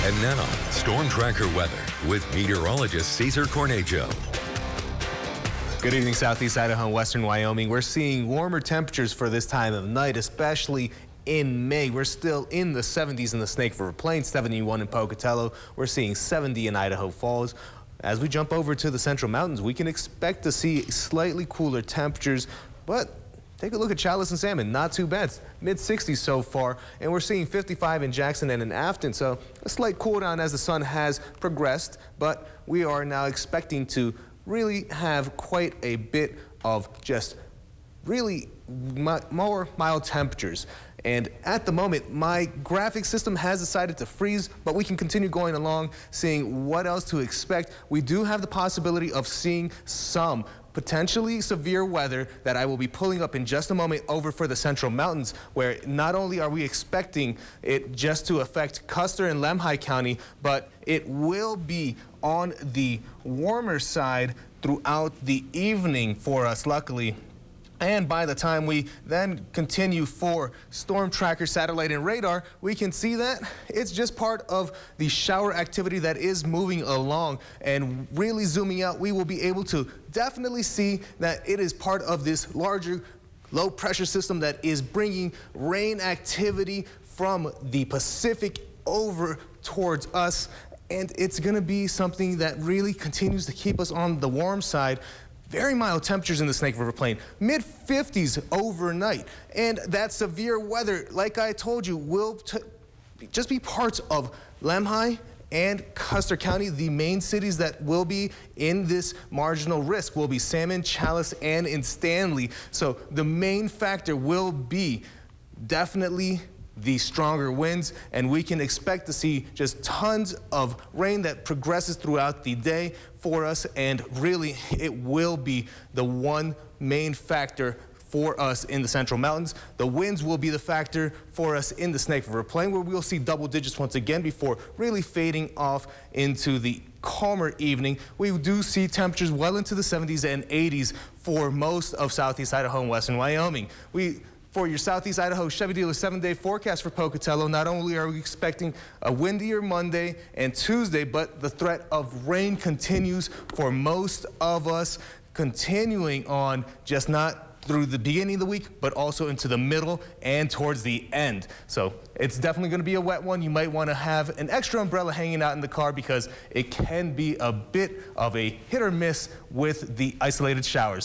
And now, Storm Tracker weather with meteorologist Cesar Cornejo. Good evening, Southeast Idaho and Western Wyoming. We're seeing warmer temperatures for this time of night, especially in May. We're still in the 70s in the Snake River Plains, 71 in Pocatello. We're seeing 70 in Idaho Falls. As we jump over to the Central Mountains, we can expect to see slightly cooler temperatures, but take a look at Chalice and Salmon. Not too bad. Mid-60s so far, and we're seeing 55 in Jackson and in Afton, so a slight cool down as the sun has progressed, but we are now expecting to really have quite a bit of just really more mild temperatures. And at the moment, my graphic system has decided to freeze, but we can continue going along, seeing what else to expect. We do have the possibility of seeing some potentially severe weather that I will be pulling up in just a moment over for the Central Mountains, where not only are we expecting it just to affect Custer and Lemhi County, but it will be on the warmer side throughout the evening for us, luckily. And by the time we then continue for Storm Tracker satellite and radar, we can see that it's just part of the shower activity that is moving along. And really zooming out, we will be able to definitely see that it is part of this larger low pressure system that is bringing rain activity from the Pacific over towards us. And it's going to be something that really continues to keep us on the warm side. Very mild temperatures in the Snake River Plain, mid-50s overnight. And that severe weather, like I told you, will just be parts of Lemhi and Custer County. The main cities that will be in this marginal risk will be Salmon, Chalice, and in Stanley. So the main factor will be definitely the stronger winds, and we can expect to see just tons of rain that progresses throughout the day for us, and really it will be the one main factor for us in the Central Mountains. The winds will be the factor for us in the Snake River Plain, where we'll see double digits once again before really fading off into the calmer evening. We do see temperatures well into the 70s and 80s for most of Southeast Idaho and Western Wyoming. For your Southeast Idaho Chevy dealer 7-day forecast for Pocatello, not only are we expecting a windier Monday and Tuesday, but the threat of rain continues for most of us, continuing on just not through the beginning of the week, but also into the middle and towards the end. So it's definitely going to be a wet one. You might want to have an extra umbrella hanging out in the car because it can be a bit of a hit or miss with the isolated showers.